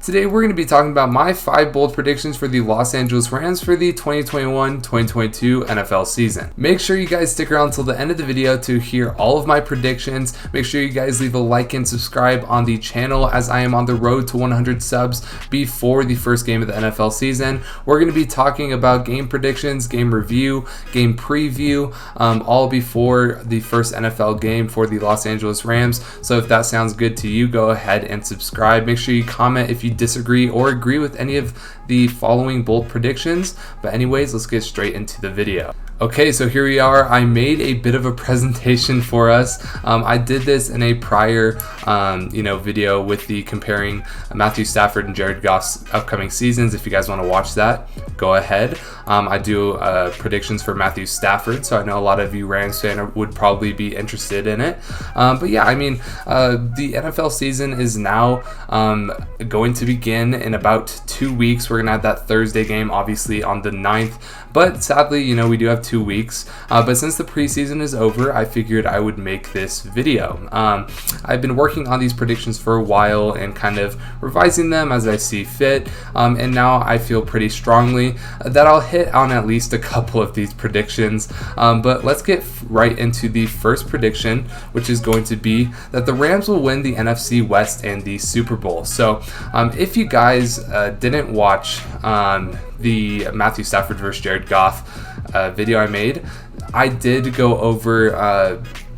Today we're going to be talking about my 5 bold predictions for the Los Angeles Rams for the 2021-2022 NFL season. Make sure you guys stick around until the end of the video to hear all of my predictions. Make sure you guys leave a like and subscribe on the channel as I am on the road to 100 subs before the first game of the NFL season. We're going to be talking about game predictions, game review, game preview, all before the first NFL game for the Los Angeles Rams. So if that sounds good to you, go ahead and subscribe. Make sure you comment if you disagree or agree with any of the following bold predictions. But anyways, let's get straight into the video. Okay, so here we are. I made a bit of a presentation for us. I did this in a prior, video with the comparing Matthew Stafford and Jared Goff's upcoming seasons. If you guys want to watch that, go ahead. I do predictions for Matthew Stafford, so I know a lot of you Rams fans would probably be interested in it. But yeah, the NFL season is now going to begin in about 2 weeks. We're gonna have that Thursday game, obviously on the 9th. But sadly, we do have 2 weeks. But since the preseason is over, I figured I would make this video. I've been working on these predictions for a while and kind of revising them as I see fit. And now I feel pretty strongly that I'll hit on at least a couple of these predictions. But let's get right into the first prediction, which is going to be that the Rams will win the NFC West and the Super Bowl. So if you guys didn't watch the Matthew Stafford versus Jared Goff video I made, I did go over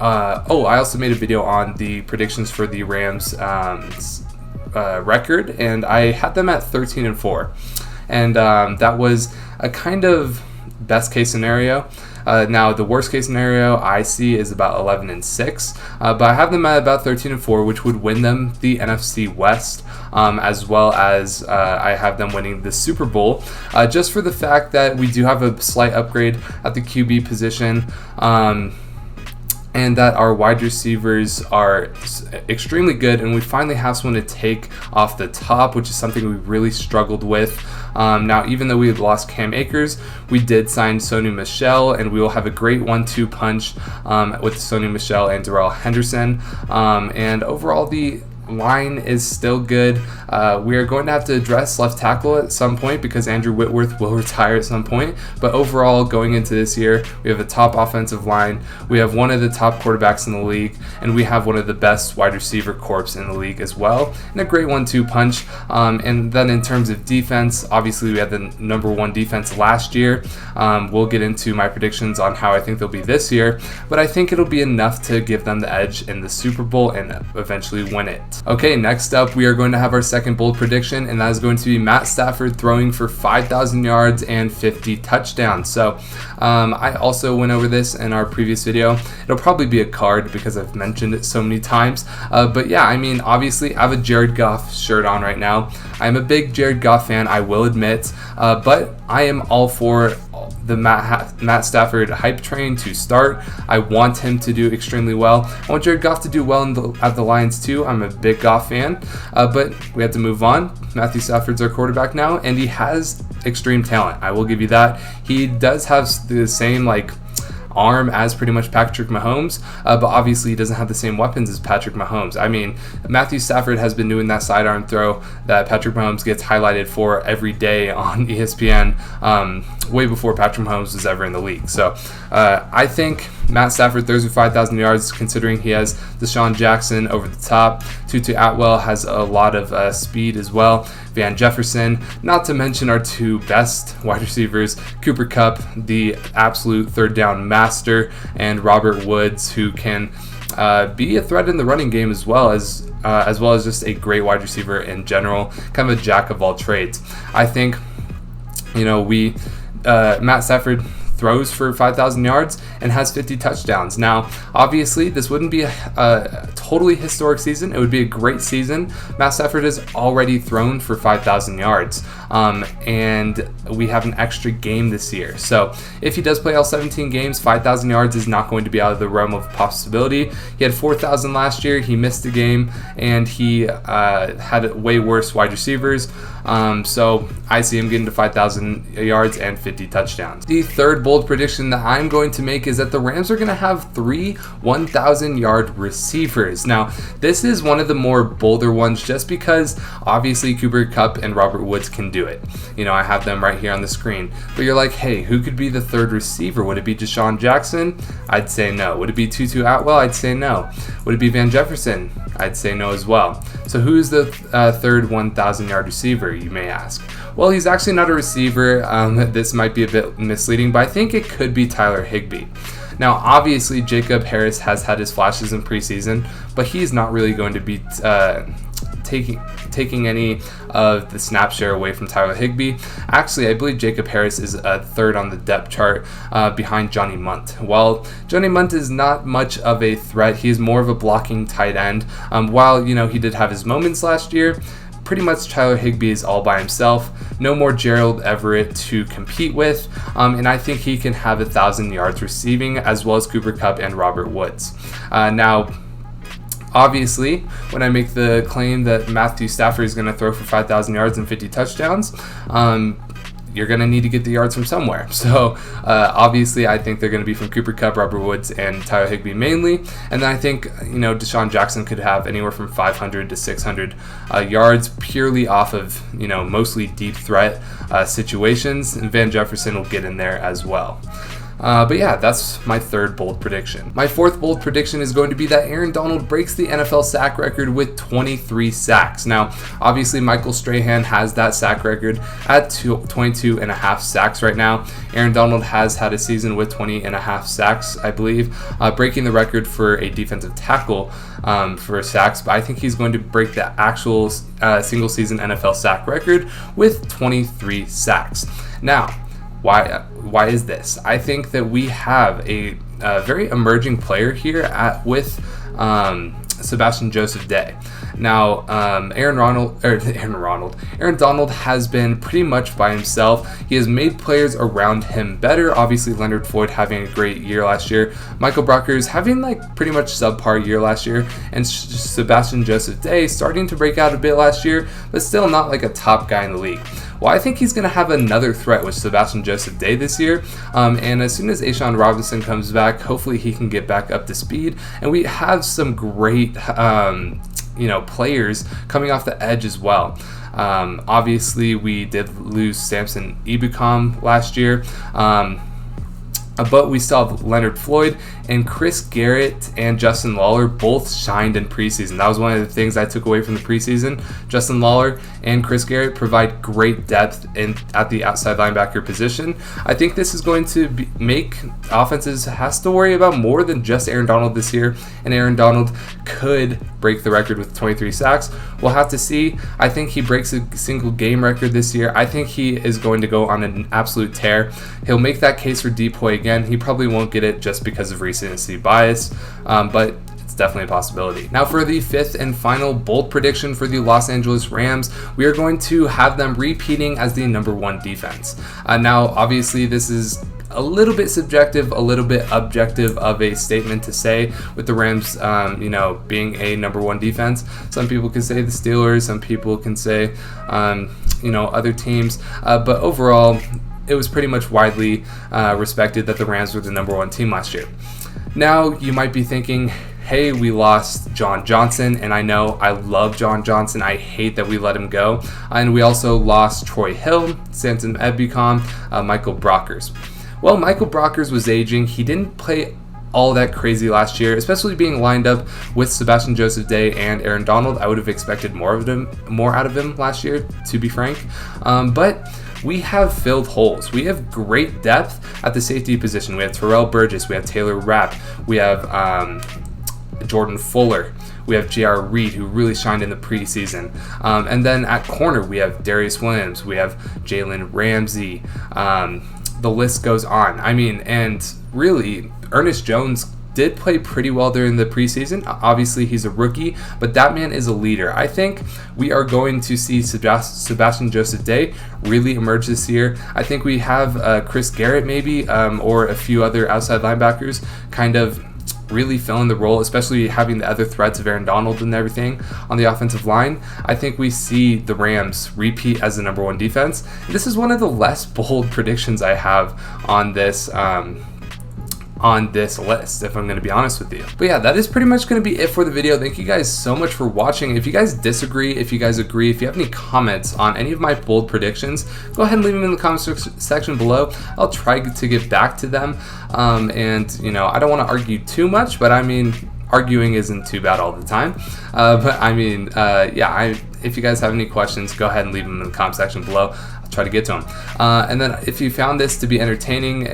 I also made a video on the predictions for the Rams record, and I had them at 13-4, and that was a kind of best case scenario. Now the worst case scenario I see is about 11-6, but I have them at about 13-4, which would win them the NFC West, as well as I have them winning the Super Bowl, just for the fact that we do have a slight upgrade at the QB position. And that our wide receivers are extremely good, and we finally have someone to take off the top, which is something we really struggled with. Now, even though we have lost Cam Akers, we did sign Sony Michel, and we will have a great 1-2 punch with Sony Michel and Darrell Henderson. And overall, the line is still good. We are going to have to address left tackle at some point because Andrew Whitworth will retire at some point. But overall, going into this year, we have a top offensive line. We have one of the top quarterbacks in the league, and we have one of the best wide receiver corps in the league as well, and a great 1-2 punch. And then in terms of defense, obviously we had the number 1 defense last year. We'll get into my predictions on how I think they'll be this year, but I think it'll be enough to give them the edge in the Super Bowl and eventually win it. Okay, next up, we are going to have our second bold prediction, and that is going to be Matt Stafford throwing for 5,000 yards and 50 touchdowns. So I also went over this in our previous video. It'll probably be a card because I've mentioned it so many times. But yeah, obviously I have a Jared Goff shirt on right now. I'm a big Jared Goff fan, I will admit, but I am all for the Matt Stafford hype train to start. I want him to do extremely well. I want Jared Goff to do well at the Lions too. I'm a big Goff fan, but we have to move on. Matthew Stafford's our quarterback now, and he has extreme talent. I will give you that. He does have the same arm as pretty much Patrick Mahomes, but obviously he doesn't have the same weapons as Patrick Mahomes. Matthew Stafford has been doing that sidearm throw that Patrick Mahomes gets highlighted for every day on ESPN, way before Patrick Mahomes was ever in the league. So I think Matt Stafford throws for 5,000 yards, considering he has Deshaun Jackson over the top. Tutu Atwell has a lot of speed as well. Van Jefferson, not to mention our 2 best wide receivers, Cooper Kupp, the absolute third down master, and Robert Woods, who can be a threat in the running game as well as just a great wide receiver in general, kind of a jack of all trades. I think Matt Stafford throws for 5,000 yards and has 50 touchdowns. Now, obviously, this wouldn't be a totally historic season. It would be a great season. Matt Stafford has already thrown for 5,000 yards, and we have an extra game this year. So if he does play all 17 games, 5,000 yards is not going to be out of the realm of possibility. He had 4,000 last year. He missed a game, and he had way worse wide receivers. So I see him getting to 5,000 yards and 50 touchdowns. The third bold prediction that I'm going to make is that the Rams are going to have 3 1,000-yard receivers. receivers. Now, this is one of the more bolder ones just because obviously Cooper Kupp and Robert Woods can do it. I have them right here on the screen. But you're like, hey, who could be the third receiver? Would it be Deshaun Jackson? I'd say no. Would it be Tutu Atwell? I'd say no. Would it be Van Jefferson? I'd say no as well. So who's the third 1,000-yard receiver, you may ask? Well, he's actually not a receiver. This might be a bit misleading, but I think it could be Tyler Higbee. Now, obviously, Jacob Harris has had his flashes in preseason, but he's not really going to be taking any of the snap share away from Tyler Higbee. Actually, I believe Jacob Harris is third on the depth chart behind Johnny Munt. While Johnny Munt is not much of a threat, he's more of a blocking tight end. While he did have his moments last year, pretty much Tyler Higbee is all by himself. No more Gerald Everett to compete with, and I think he can have 1,000 yards receiving, as well as Cooper Kupp and Robert Woods. Now, obviously, when I make the claim that Matthew Stafford is going to throw for 5,000 yards and 50 touchdowns, you're going to need to get the yards from somewhere. So obviously, I think they're going to be from Cooper Kupp, Robert Woods, and Tyler Higbee mainly. And then I think Deshaun Jackson could have anywhere from 500 to 600 yards purely off of mostly deep threat situations. And Van Jefferson will get in there as well. But yeah, that's my third bold prediction. My fourth bold prediction is going to be that Aaron Donald breaks the NFL sack record with 23 sacks. Now, obviously, Michael Strahan has that sack record at 22 and a half sacks right now. Aaron Donald has had a season with 20 and a half sacks, I believe, breaking the record for a defensive tackle for sacks. But I think he's going to break the actual single season NFL sack record with 23 sacks. Now, why is this? I think that we have a very emerging player here with Sebastian Joseph Day. Now, Aaron Donald has been pretty much by himself. He has made players around him better. Obviously, Leonard Floyd having a great year last year. Michael Brockers having pretty much subpar year last year. And Sebastian Joseph Day starting to break out a bit last year, but still not like a top guy in the league. Well, I think he's going to have another threat with Sebastian Joseph Day this year. And as soon as A'Shawn Robinson comes back, hopefully he can get back up to speed. And we have some great players coming off the edge as well. Obviously, we did lose Samson Ebukam last year. But we still have Leonard Floyd, and Chris Garrett and Justin Lawler both shined in preseason. That was one of the things I took away from the preseason. Justin Lawler and Chris Garrett provide great depth at the outside linebacker position. I think this is going to make offenses has to worry about more than just Aaron Donald this year, and Aaron Donald could break the record with 23 sacks. We'll have to see. I think he breaks a single game record this year. I think he is going to go on an absolute tear. He'll make that case for Depoy again. He probably won't get it just because of recency bias, but it's definitely a possibility. Now, for the fifth and final bold prediction for the Los Angeles Rams, we are going to have them repeating as the number one defense. Now, obviously, this is a little bit subjective, a little bit objective of a statement to say with the Rams, being a number one defense. Some people can say the Steelers, some people can say, other teams, but overall, it was pretty much widely respected that the Rams were the number one team last year. Now, you might be thinking, hey, we lost John Johnson, and I know I love John Johnson. I hate that we let him go. And we also lost Troy Hill, Samson Ebukam, Michael Brockers. Well, Michael Brockers was aging. He didn't play all that crazy last year, especially being lined up with Sebastian Joseph Day and Aaron Donald. I would have expected more out of him last year, to be frank. But we have filled holes. We have great depth at the safety position. We have Terrell Burgess. We have Taylor Rapp. We have Jordan Fuller. We have J.R. Reed, who really shined in the preseason. And then at corner, we have Darius Williams. We have Jalen Ramsey. The list goes on. And really, Ernest Jones did play pretty well during the preseason. Obviously, he's a rookie, but that man is a leader. I think we are going to see Sebastian Joseph Day really emerge this year. I think we have Chris Garrett maybe, or a few other outside linebackers kind of really filling the role, especially having the other threats of Aaron Donald and everything on the offensive line. I think we see the Rams repeat as the number one defense. This is one of the less bold predictions I have on this on this list, if I'm going to be honest with you. But yeah, that is pretty much going to be it for the video. Thank you guys so much for watching. If you guys disagree, if you guys agree, if you have any comments on any of my bold predictions, go ahead and leave them in the comment section below. I'll try to get back to them. And you know, I don't want to argue too much, but I mean, arguing isn't too bad all the time. But I mean, yeah, if you guys have any questions, go ahead and leave them in the comment section below. I'll try to get to them. And then if you found this to be entertaining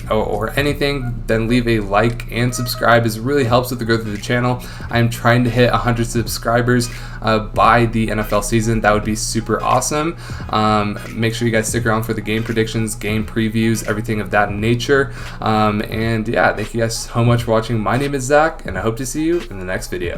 or anything, then leave a like and subscribe. It really helps with the growth of the channel. I am trying to hit 100 subscribers by the NFL season. That would be super awesome. Make sure you guys stick around for the game predictions, game previews, everything of that nature. And yeah, thank you guys so much for watching. My name is Zach, and I hope to see you in the next video.